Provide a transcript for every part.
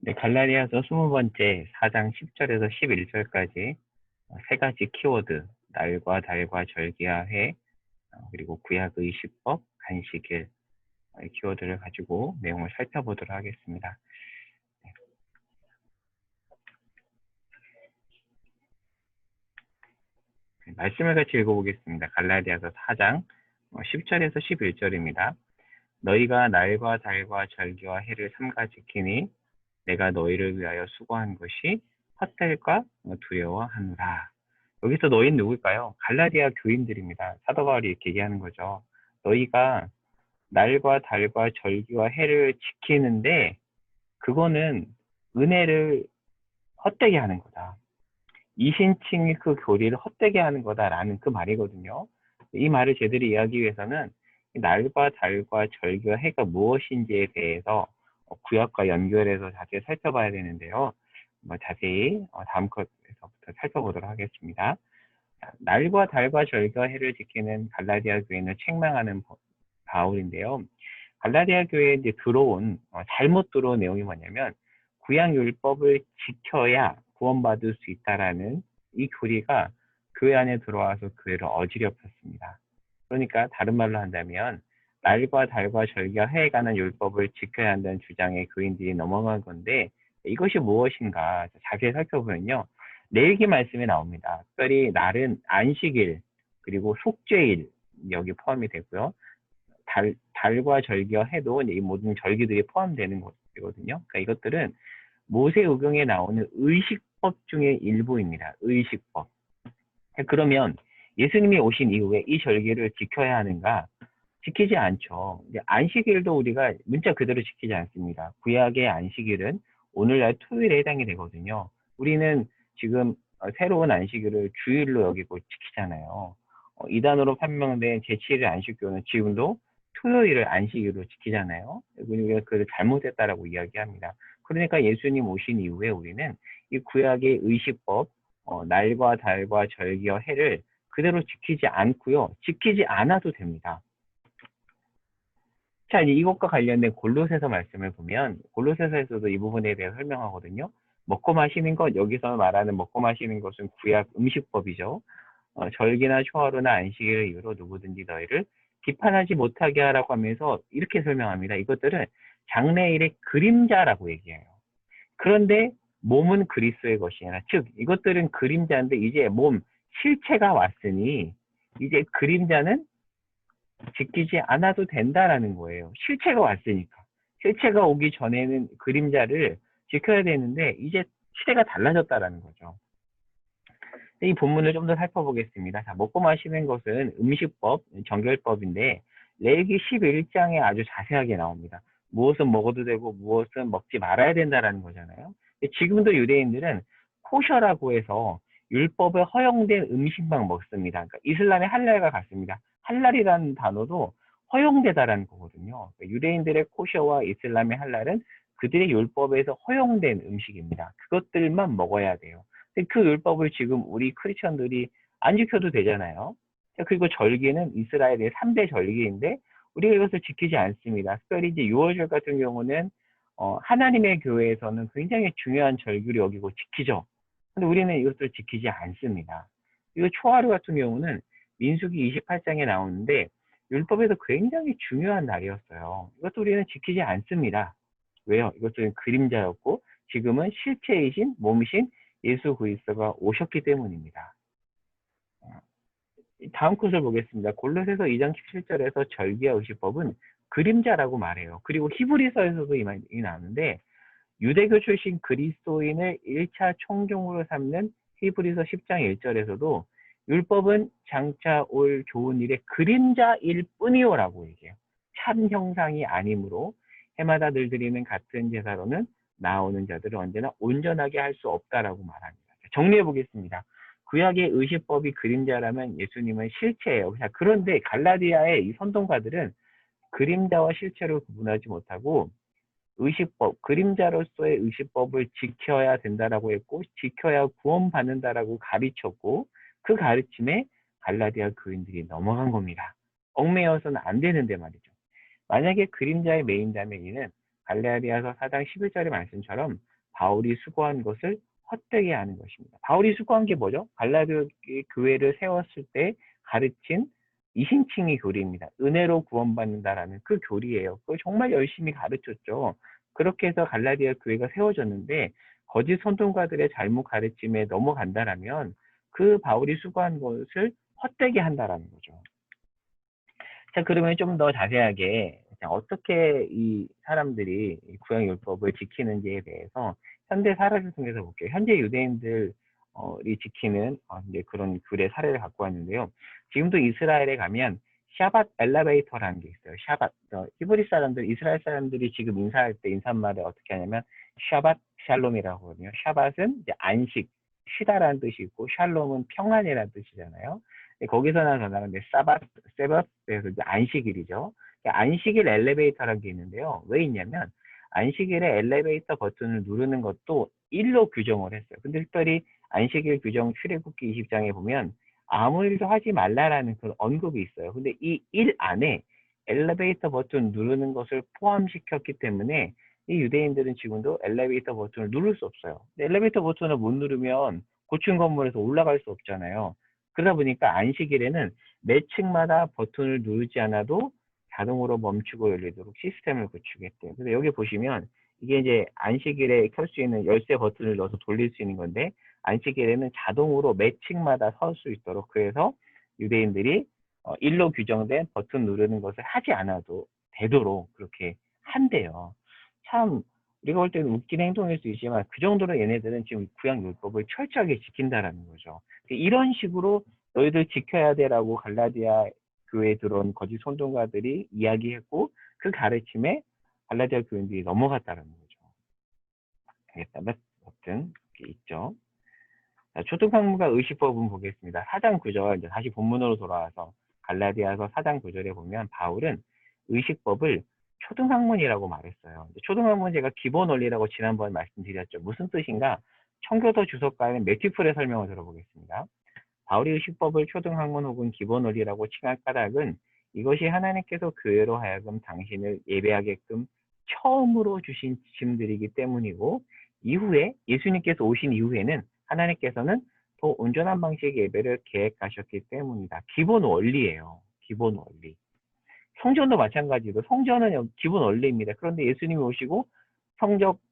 네, 갈라디아서 20번째 4장 10절에서 11절까지 세 가지 키워드, 날과 달과 절기와 해, 그리고 구약의 시법, 간식일 키워드를 가지고 내용을 살펴보도록 하겠습니다. 네, 말씀을 같이 읽어보겠습니다. 갈라디아서 4장 10절에서 11절입니다. 너희가 날과 달과 절기와 해를 삼가 지키니 내가 너희를 위하여 수고한 것이 헛될까 두려워하노라. 여기서 너희는 누굴까요? 갈라디아 교인들입니다. 사도 바울이 이렇게 얘기하는 거죠. 너희가 날과 달과 절기와 해를 지키는데 그거는 은혜를 헛되게 하는 거다. 이신칭의 그 교리를 헛되게 하는 거다라는 그 말이거든요. 이 말을 제대로 이해하기 위해서는 날과 달과 절기와 해가 무엇인지에 대해서 구약과 연결해서 자세히 살펴봐야 되는데요. 자세히 다음 컷에서부터 살펴보도록 하겠습니다. 날과 달과 절기와 해를 지키는 갈라디아 교회는 책망하는 바울인데요. 갈라디아 교회에 이제 잘못 들어온 내용이 뭐냐면 구약 율법을 지켜야 구원받을 수 있다라는 이 교리가 교회 안에 들어와서 교회를 어지럽혔습니다. 그러니까 다른 말로 한다면 날과 달과 절기와 해에 관한 율법을 지켜야 한다는 주장에 교인들이 넘어간 건데 이것이 무엇인가 자세히 살펴보면요. 레위기 말씀이 나옵니다. 특별히 날은 안식일 그리고 속죄일 여기 포함이 되고요. 달과 절기와 해도 이 모든 절기들이 포함되는 것이거든요. 그러니까 이것들은 모세의경에 나오는 의식법 중의 일부입니다. 의식법. 그러면 예수님이 오신 이후에 이 절기를 지켜야 하는가? 지키지 않죠. 안식일도 우리가 문자 그대로 지키지 않습니다. 구약의 안식일은 오늘날 토요일에 해당이 되거든요. 우리는 지금 새로운 안식일을 주일로 여기고 지키잖아요. 이단으로 판명된 제7일 안식교는 지금도 토요일을 안식일로 지키잖아요. 우리가 그걸 잘못했다라고 이야기합니다. 그러니까 예수님 오신 이후에 우리는 이 구약의 의식법, 날과 달과 절기와 해를 그대로 지키지 않고요. 지키지 않아도 됩니다. 자, 이제 이것과 관련된 골로새서 말씀을 보면 골로새서에서도 이 부분에 대해서 설명하거든요. 먹고 마시는 것, 여기서 말하는 먹고 마시는 것은 구약 음식법이죠. 절기나 초하루나 안식일을 이유로 누구든지 너희를 비판하지 못하게 하라고 하면서 이렇게 설명합니다. 이것들은 장래일의 그림자라고 얘기해요. 그런데 몸은 그리스도의 것이냐. 즉 이것들은 그림자인데 이제 실체가 왔으니 이제 그림자는 지키지 않아도 된다라는 거예요. 실체가 왔으니까. 실체가 오기 전에는 그림자를 지켜야 되는데 이제 시대가 달라졌다라는 거죠. 이 본문을 좀 더 살펴보겠습니다. 자, 먹고 마시는 것은 음식법, 정결법인데 레위기 11장에 아주 자세하게 나옵니다. 무엇은 먹어도 되고 무엇은 먹지 말아야 된다라는 거잖아요. 지금도 유대인들은 코셔라고 해서 율법에 허용된 음식만 먹습니다. 그러니까 이슬람의 할랄과 같습니다. 할랄이라는 단어도 허용되다라는 거거든요. 그러니까 유대인들의 코셔와 이슬람의 할랄은 그들의 율법에서 허용된 음식입니다. 그것들만 먹어야 돼요. 그 율법을 지금 우리 크리스천들이 안 지켜도 되잖아요. 그리고 절기는 이스라엘의 3대 절기인데 우리가 이것을 지키지 않습니다. 특별히 이제 유월절 같은 경우는 하나님의 교회에서는 굉장히 중요한 절기를 여기고 지키죠. 근데 우리는 이것을 지키지 않습니다. 이거 초하루 같은 경우는 민수기 28장에 나오는데 율법에서 굉장히 중요한 날이었어요. 이것도 우리는 지키지 않습니다. 왜요? 이것은 그림자였고 지금은 실체이신 몸이신 예수 그리스도가 오셨기 때문입니다. 다음 컷을 보겠습니다. 골로새서 2장 17절에서 절기와 의식법은 그림자라고 말해요. 그리고 히브리서에서도 이 말이 나오는데 유대교 출신 그리스도인을 1차 총종으로 삼는 히브리서 10장 1절에서도 율법은 장차 올 좋은 일의 그림자일 뿐이요라고 얘기해요. 참 형상이 아니므로 해마다 늘 드리는 같은 제사로는 나오는 자들을 언제나 온전하게 할 수 없다라고 말합니다. 정리해 보겠습니다. 구약의 의식법이 그림자라면 예수님은 실체예요. 그런데 갈라디아의 이 선동가들은 그림자와 실체를 구분하지 못하고 의식법, 그림자로서의 의식법을 지켜야 된다라고 했고 지켜야 구원받는다라고 가르쳤고 그 가르침에 갈라디아 교인들이 넘어간 겁니다. 얽매여서는 안 되는데 말이죠. 만약에 그림자에 매인다면 이는 갈라디아서 4장 11절의 말씀처럼 바울이 수고한 것을 헛되게 하는 것입니다. 바울이 수고한 게 뭐죠? 갈라디아 교회를 세웠을 때 가르친 이신칭의 교리입니다. 은혜로 구원받는다라는 그 교리예요. 그걸 정말 열심히 가르쳤죠. 그렇게 해서 갈라디아 교회가 세워졌는데 거짓 선동가들의 잘못 가르침에 넘어간다라면 그 바울이 수고한 것을 헛되게 한다라는 거죠. 자, 그러면 좀 더 자세하게 어떻게 이 사람들이 구약율법을 지키는지에 대해서 현대 사례를 통해서 볼게요. 현재 유대인들이 지키는 이제 그런 글의 사례를 갖고 왔는데요. 지금도 이스라엘에 가면 샤밧 엘리베이터라는 게 있어요. 샤밧. 히브리 사람들, 이스라엘 사람들이 지금 인사할 때 인사말을 어떻게 하냐면 샤밧 샬롬이라고 하거든요. 샤밧은 이제 안식, 쉬다라는 뜻이 있고 샬롬은 평안이라는 뜻이잖아요. 거기서 나서 나는 사밧, 세밧, 그래서 이제 안식일이죠. 안식일 엘리베이터라는 게 있는데요. 왜 있냐면 안식일에 엘리베이터 버튼을 누르는 것도 일로 규정을 했어요. 근데 특별히 안식일 규정 출애굽기 20장에 보면 아무 일도 하지 말라라는 그런 언급이 있어요. 근데 이 일 안에 엘리베이터 버튼 누르는 것을 포함시켰기 때문에 이 유대인들은 지금도 엘리베이터 버튼을 누를 수 없어요. 근데 엘리베이터 버튼을 못 누르면 고층 건물에서 올라갈 수 없잖아요. 그러다 보니까 안식일에는 매 층마다 버튼을 누르지 않아도 자동으로 멈추고 열리도록 시스템을 구축했대요. 그래서 여기 보시면 이게 이제 안식일에 켤 수 있는 열쇠 버튼을 넣어서 돌릴 수 있는 건데 안식일에는 자동으로 매 층마다 설 수 있도록 그래서 유대인들이 일로 규정된 버튼 누르는 것을 하지 않아도 되도록 그렇게 한대요. 참 우리가 볼 때는 웃긴 행동일 수 있지만 그 정도로 얘네들은 지금 구약 율법을 철저하게 지킨다라는 거죠. 이런 식으로 너희들 지켜야 돼라고 갈라디아 교회에 들어온 거짓 선동가들이 이야기했고 그 가르침에 갈라디아 교인들이 넘어갔다는 거죠. 알겠다. 아무튼 이렇게 있죠. 자, 초등학문과 의식법은 보겠습니다. 4장 9절 이제 다시 본문으로 돌아와서 갈라디아서 4장 9절에 보면 바울은 의식법을 초등학문이라고 말했어요. 초등학문 제가 기본 원리라고 지난번에 말씀드렸죠. 무슨 뜻인가? 청교도 주석가인 매튜플의 설명을 들어보겠습니다. 바울이 의식법을 초등학문 혹은 기본 원리라고 칭할 까닭은 이것이 하나님께서 교회로 하여금 당신을 예배하게끔 처음으로 주신 지침들이기 때문이고 이후에 예수님께서 오신 이후에는 하나님께서는 더 온전한 방식의 예배를 계획하셨기 때문이다. 기본 원리예요. 기본 원리. 성전도 마찬가지로 성전은 기본 원리입니다. 그런데 예수님이 오시고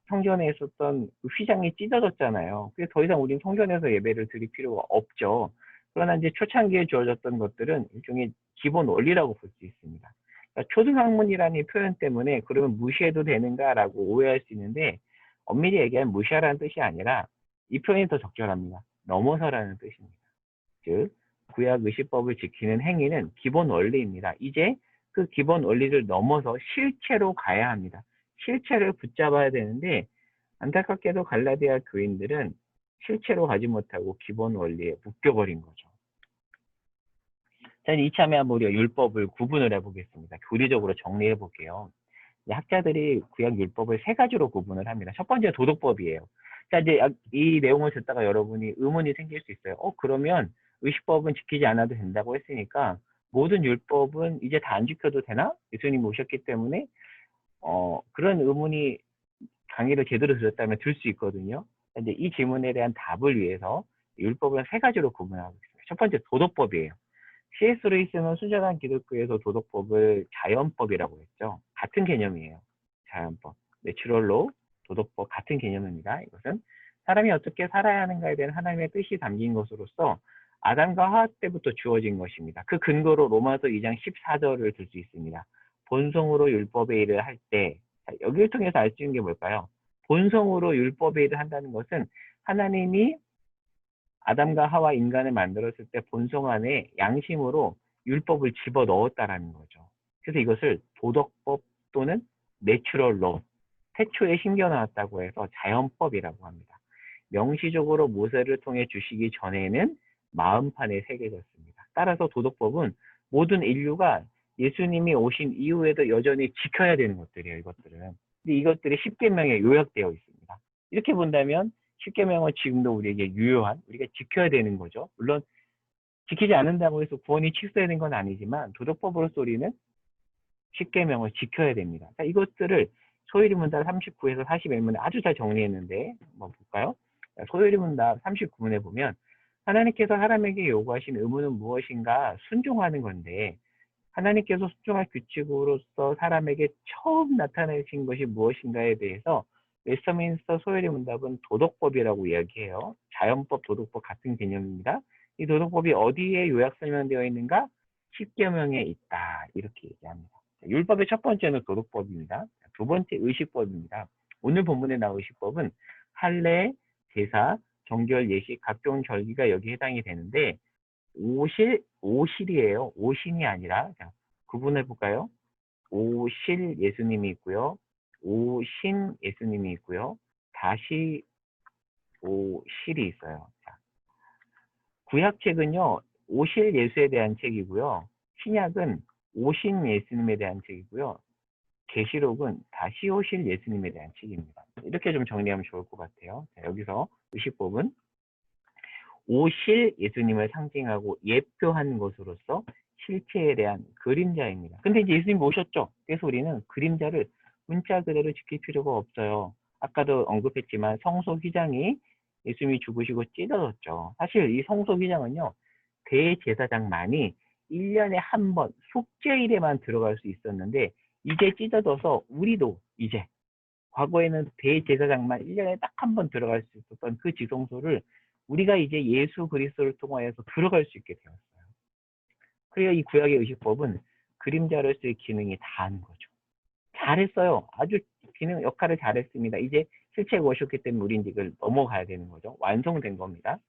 성전에 있었던 그 휘장이 찢어졌잖아요. 그래서 더 이상 우리는 성전에서 예배를 드릴 필요가 없죠. 그러나 이제 초창기에 주어졌던 것들은 일종의 기본 원리라고 볼 수 있습니다. 그러니까 초등학문이라는 표현 때문에 그러면 무시해도 되는가라고 오해할 수 있는데 엄밀히 얘기하면 무시하라는 뜻이 아니라 이 표현이 더 적절합니다. 넘어서라는 뜻입니다. 즉 구약 의식법을 지키는 행위는 기본 원리입니다. 이제 그 기본 원리를 넘어서 실체로 가야 합니다. 실체를 붙잡아야 되는데 안타깝게도 갈라디아 교인들은 실체로 가지 못하고 기본 원리에 묶여버린 거죠. 자, 이참에 한번 우리가 율법을 구분을 해보겠습니다. 교리적으로 정리해 볼게요. 학자들이 구약 율법을 세 가지로 구분을 합니다. 첫 번째 도덕법이에요. 자, 이제 이 내용을 듣다가 여러분이 의문이 생길 수 있어요. 그러면 의식법은 지키지 않아도 된다고 했으니까 모든 율법은 이제 다 안 지켜도 되나? 예수님이 오셨기 때문에 그런 의문이 강의를 제대로 들었다면 들 수 있거든요. 근데 이 질문에 대한 답을 위해서 율법을 세 가지로 구분하고 있습니다. 첫 번째 도덕법이에요. C.S. 루이스는 순전한 기독교에서 도덕법을 자연법이라고 했죠. 같은 개념이에요. 자연법. 내추럴로 도덕법 같은 개념입니다. 이것은 사람이 어떻게 살아야 하는가에 대한 하나님의 뜻이 담긴 것으로서 아담과 하와 때부터 주어진 것입니다. 그 근거로 로마서 2장 14절을 들 수 있습니다. 본성으로 율법의 일을 할 때, 여기를 통해서 알 수 있는 게 뭘까요? 본성으로 율법의 일을 한다는 것은 하나님이 아담과 하와 인간을 만들었을 때 본성 안에 양심으로 율법을 집어넣었다라는 거죠. 그래서 이것을 도덕법 또는 내추럴로 태초에 심겨놨다고 해서 자연법이라고 합니다. 명시적으로 모세를 통해 주시기 전에는 마음판에 새겨졌습니다. 따라서 도덕법은 모든 인류가 예수님이 오신 이후에도 여전히 지켜야 되는 것들이에요. 이것들은. 근데 이것들이 십계명에 요약되어 있습니다. 이렇게 본다면 십계명은 지금도 우리에게 유효한, 우리가 지켜야 되는 거죠. 물론 지키지 않는다고 해서 구원이 취소되는 건 아니지만 도덕법으로서 우리는 십계명을 지켜야 됩니다. 이것들을 소요리 문답 39에서 41문에 아주 잘 정리했는데 한번 볼까요? 소요리 문답 39문에 보면 하나님께서 사람에게 요구하신 의무는 무엇인가 순종하는 건데 하나님께서 순종할 규칙으로서 사람에게 처음 나타내신 것이 무엇인가에 대해서 웨스터민스터 소요리 문답은 도덕법이라고 이야기해요. 자연법, 도덕법 같은 개념입니다. 이 도덕법이 어디에 요약 설명되어 있는가? 10계명에 있다. 이렇게 얘기합니다. 율법의 첫 번째는 도덕법입니다. 두 번째 의식법입니다. 오늘 본문에 나온 의식법은 할례, 제사, 정결, 예식, 각종 절기가 여기 해당이 되는데 오실이에요. 오신이 아니라 자, 구분해 볼까요? 오실 예수님이 있고요. 오신 예수님이 있고요. 다시 오실이 있어요. 자, 구약책은요. 오실 예수에 대한 책이고요. 신약은 오신 예수님에 대한 책이고요. 계시록은 다시 오실 예수님에 대한 책입니다. 이렇게 좀 정리하면 좋을 것 같아요. 자, 여기서 의식법은 오실 예수님을 상징하고 예표하는 것으로서 실체에 대한 그림자입니다. 근데 이제 예수님이 오셨죠. 그래서 우리는 그림자를 문자 그대로 지킬 필요가 없어요. 아까도 언급했지만 성소 휘장이 예수님이 죽으시고 찢어졌죠. 사실 이 성소 휘장은요. 대제사장만이 1년에 한 번 속죄일에만 들어갈 수 있었는데 이제 찢어져서 우리도 이제 과거에는 대제사장만 1년에 딱 한 번 들어갈 수 있었던 그 지성소를 우리가 이제 예수 그리스도를 통하여서 들어갈 수 있게 되었어요. 그래야 이 구약의 의식법은 그림자를 쓸 기능이 다한 거죠. 잘했어요. 아주 기능 역할을 잘했습니다. 이제 실체가 오셨기 때문에 우리 이제 이걸 넘어가야 되는 거죠. 완성된 겁니다.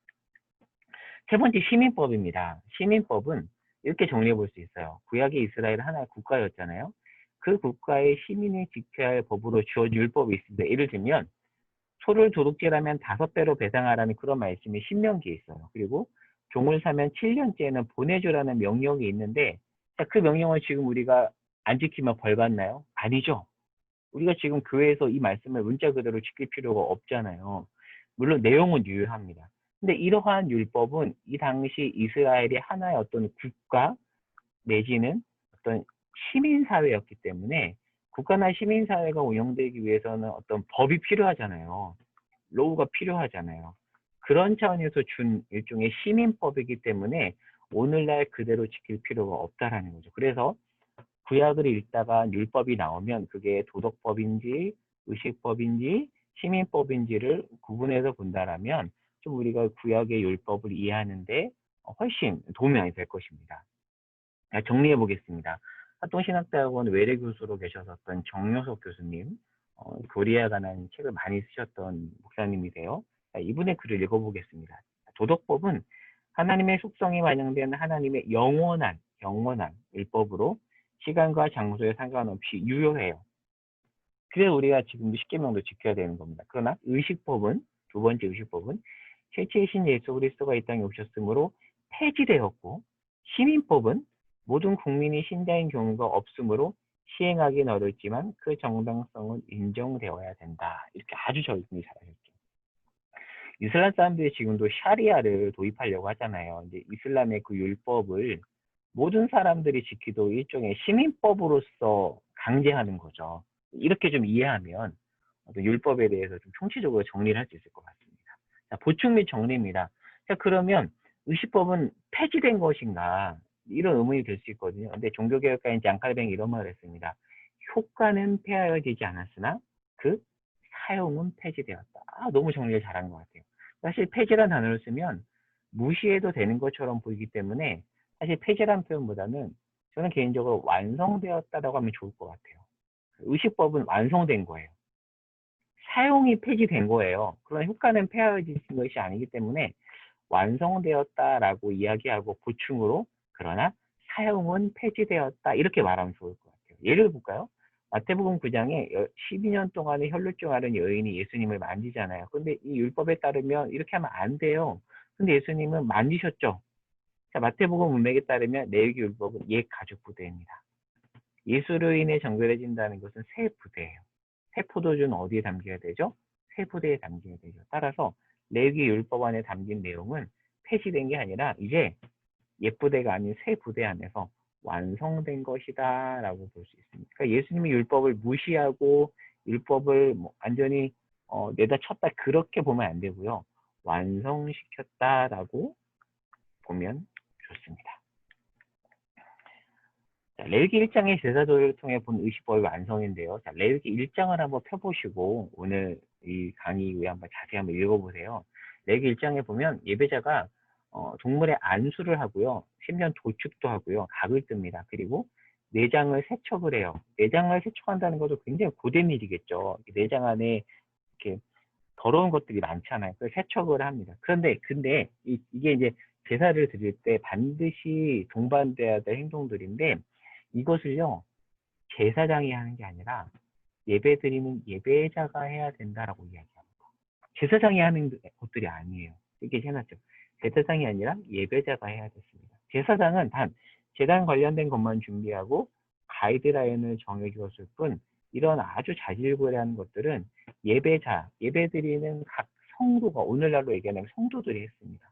세 번째 시민법입니다. 시민법은 이렇게 정리해 볼 수 있어요. 구약의 이스라엘 하나의 국가였잖아요. 그 국가의 시민이 지켜야 할 법으로 주어진 율법이 있습니다. 예를 들면 소를 도둑질하면 5배로 배상하라는 그런 말씀이 신명기에 있어요. 그리고 종을 사면 7년째는 보내주라는 명령이 있는데 자, 그 명령을 지금 우리가 안 지키면 벌 받나요? 아니죠. 우리가 지금 교회에서 이 말씀을 문자 그대로 지킬 필요가 없잖아요. 물론 내용은 유효합니다. 근데 이러한 율법은 이 당시 이스라엘이 하나의 어떤 국가 내지는 어떤 시민사회였기 때문에 국가나 시민사회가 운영되기 위해서는 어떤 법이 필요하잖아요. 로우가 필요하잖아요. 그런 차원에서 준 일종의 시민법이기 때문에 오늘날 그대로 지킬 필요가 없다라는 거죠. 그래서 구약을 읽다가 율법이 나오면 그게 도덕법인지 의식법인지 시민법인지를 구분해서 본다라면 좀 우리가 구약의 율법을 이해하는데 훨씬 도움이 많이 될 것입니다. 정리해 보겠습니다. 합동신학대학원 외래교수로 계셨었던 정효석 교수님, 교리에 관한 책을 많이 쓰셨던 목사님이세요. 이분의 글을 읽어보겠습니다. 도덕법은 하나님의 속성이 반영된 하나님의 영원한 율법으로 시간과 장소에 상관없이 유효해요. 그래서 우리가 지금 10계명도 지켜야 되는 겁니다. 그러나 의식법은, 두 번째 의식법은 실체의 신 예수 그리스도가 이 땅에 오셨으므로 폐지되었고, 시민법은 모든 국민이 신자인 경우가 없으므로 시행하기는 어렵지만 그 정당성은 인정되어야 된다. 이렇게 아주 적응이 잘하셨죠. 이슬람 사람들이 지금도 샤리아를 도입하려고 하잖아요. 이제 이슬람의 그 율법을 모든 사람들이 지키도록 일종의 시민법으로서 강제하는 거죠. 이렇게 좀 이해하면 율법에 대해서 좀 총체적으로 정리를 할 수 있을 것 같습니다. 자, 보충 및 정리입니다. 자, 그러면 의식법은 폐지된 것인가? 이런 의문이 들 수 있거든요. 근데 종교개혁가인 장칼뱅이 이런 말을 했습니다. 효과는 폐하여지지 않았으나 그 사용은 폐지되었다. 너무 정리를 잘한 것 같아요. 사실 폐지란 단어를 쓰면 무시해도 되는 것처럼 보이기 때문에 사실 폐지란 표현보다는 저는 개인적으로 완성되었다라고 하면 좋을 것 같아요. 의식법은 완성된 거예요. 사용이 폐지된 거예요. 그러나 효과는 폐하여진 것이 아니기 때문에 완성되었다라고 이야기하고 보충으로 그러나 사용은 폐지되었다 이렇게 말하면 좋을 것 같아요. 예를 볼까요? 마태복음 9장에 12년 동안에 혈루증 앓은 여인이 예수님을 만지잖아요. 근데 이 율법에 따르면 이렇게 하면 안 돼요. 근데 예수님은 만지셨죠. 자, 마태복음 문맥에 따르면 레위기 율법은 옛 가죽 부대입니다. 예수로 인해 정결해진다는 것은 새 부대예요. 새 포도주는 어디에 담겨야 되죠? 새 부대에 담겨야 되죠. 따라서 레위기 율법 안에 담긴 내용은 폐지된 게 아니라 이제 옛 부대가 아닌 새 부대 안에서 완성된 것이다 라고 볼 수 있습니다. 그러니까 예수님이 율법을 무시하고 율법을 뭐 완전히 내다 쳤다 그렇게 보면 안 되고요. 완성시켰다라고 보면 좋습니다. 자, 레위기 1장의 제사도를 통해 본 의식법의 완성인데요. 자, 레위기 1장을 한번 펴보시고 오늘 이 강의 이후에 한번 자세히 한번 읽어보세요. 레위기 1장에 보면 예배자가 동물의 안수를 하고요. 심지어 도축도 하고요. 각을 뜹니다. 그리고 내장을 세척을 해요. 내장을 세척한다는 것도 굉장히 고된 일이겠죠. 내장 안에 이렇게 더러운 것들이 많잖아요. 그래서 세척을 합니다. 근데 이게 이제 제사를 드릴 때 반드시 동반돼야 될 행동들인데 이것을요 제사장이 하는 게 아니라 예배드리는 예배자가 해야 된다라고 이야기합니다. 제사장이 하는 것들이 아니에요. 이렇게 해놨죠. 제사장이 아니라 예배자가 해야 됐습니다. 제사장은 단 제단 관련된 것만 준비하고 가이드라인을 정해주었을 뿐 이런 아주 자질구레한 것들은 예배드리는 각 성도가 오늘날로 얘기하는 성도들이 했습니다.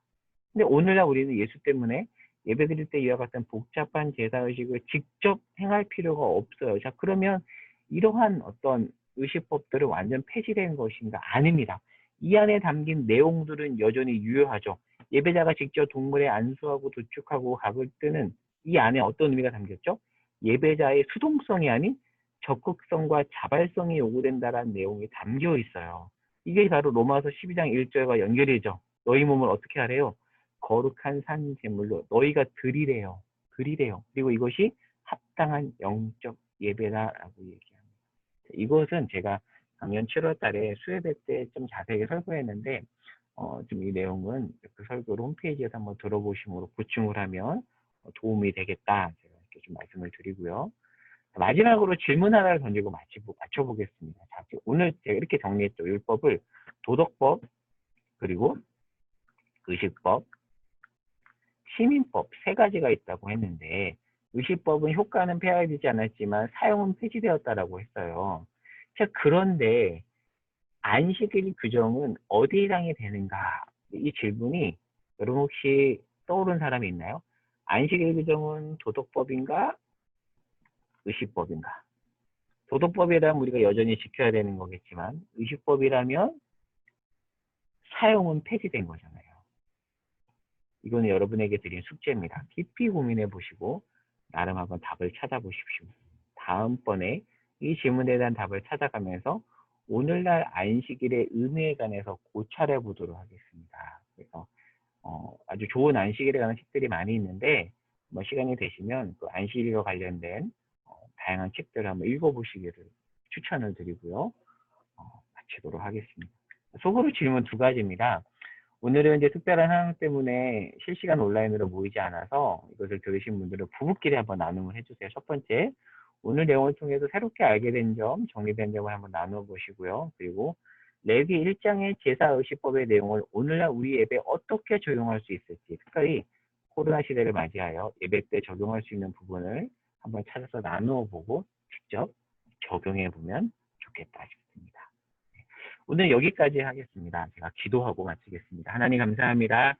근데 오늘날 우리는 예수 때문에 예배드릴 때 이와 같은 복잡한 제사의식을 직접 행할 필요가 없어요. 자, 그러면 이러한 어떤 의식법들은 완전 폐지된 것인가? 아닙니다. 이 안에 담긴 내용들은 여전히 유효하죠. 예배자가 직접 동물에 안수하고 도축하고 각을 뜨는 이 안에 어떤 의미가 담겼죠? 예배자의 수동성이 아닌 적극성과 자발성이 요구된다는 내용이 담겨 있어요. 이게 바로 로마서 12장 1절과 연결이죠. 너희 몸을 어떻게 하래요? 거룩한 산 제물로 너희가 드리래요. 그리고 이것이 합당한 영적 예배다라고 얘기합니다. 이것은 제가 작년 7월 달에 수요예배 때 좀 자세하게 설교했는데 좀 이 내용은 그 설교를 홈페이지에서 한번 들어보심으로 보충을 하면 도움이 되겠다. 제가 이렇게 좀 말씀을 드리고요. 마지막으로 질문 하나를 던지고 맞춰보겠습니다. 자, 오늘 제가 이렇게 정리했죠. 율법을 도덕법, 그리고 의식법, 시민법 세 가지가 있다고 했는데 의식법은 효과는 폐하되지 않았지만 사용은 폐지되었다라고 했어요. 자, 그런데 안식일 규정은 어디에 해당이 되는가? 이 질문이 여러분 혹시 떠오른 사람이 있나요? 안식일 규정은 도덕법인가? 의식법인가? 도덕법이라면 우리가 여전히 지켜야 되는 거겠지만 의식법이라면 사용은 폐지된 거잖아요. 이거는 여러분에게 드린 숙제입니다. 깊이 고민해 보시고 나름 한번 답을 찾아보십시오. 다음번에 이 질문에 대한 답을 찾아가면서 오늘날 안식일의 의미에 관해서 고찰해 보도록 하겠습니다. 그래서 아주 좋은 안식일에 관한 책들이 많이 있는데 뭐 시간이 되시면 그 안식일과 관련된 다양한 책들을 한번 읽어보시기를 추천을 드리고요. 마치도록 하겠습니다. 속으로 질문 두 가지입니다. 오늘은 이제 특별한 상황 때문에 실시간 온라인으로 모이지 않아서 이것을 들으신 분들은 부부끼리 한번 나눔을 해주세요. 첫 번째, 오늘 내용을 통해서 새롭게 알게 된 점, 정리된 점을 한번 나눠 보시고요. 그리고 레위기 1장의 제사의식법의 내용을 오늘날 우리 예배에 어떻게 적용할 수 있을지, 특별히 코로나 시대를 맞이하여 예배 때 적용할 수 있는 부분을 한번 찾아서 나누어 보고 직접 적용해 보면 좋겠다 싶습니다. 오늘 여기까지 하겠습니다. 제가 기도하고 마치겠습니다. 하나님 감사합니다.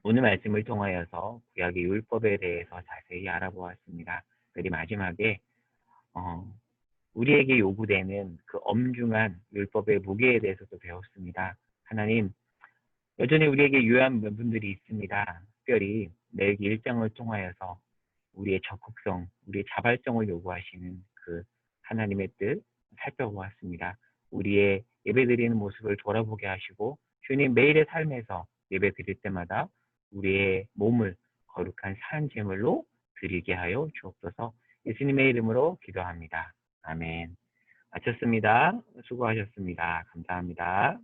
오늘 말씀을 통하여서 구약의 율법에 대해서 자세히 알아보았습니다. 그리고 마지막에 우리에게 요구되는 그 엄중한 율법의 무게에 대해서도 배웠습니다. 하나님, 여전히 우리에게 유효한 부분들이 있습니다. 특별히 레위기 1장을 통하여서 우리의 적극성, 우리의 자발성을 요구하시는 그 하나님의 뜻 살펴보았습니다. 우리의 예배드리는 모습을 돌아보게 하시고 주님 매일의 삶에서 예배드릴 때마다 우리의 몸을 거룩한 산 제물로 드리게 하여 주옵소서. 예수님의 이름으로 기도합니다. 아멘. 마쳤습니다. 수고하셨습니다. 감사합니다.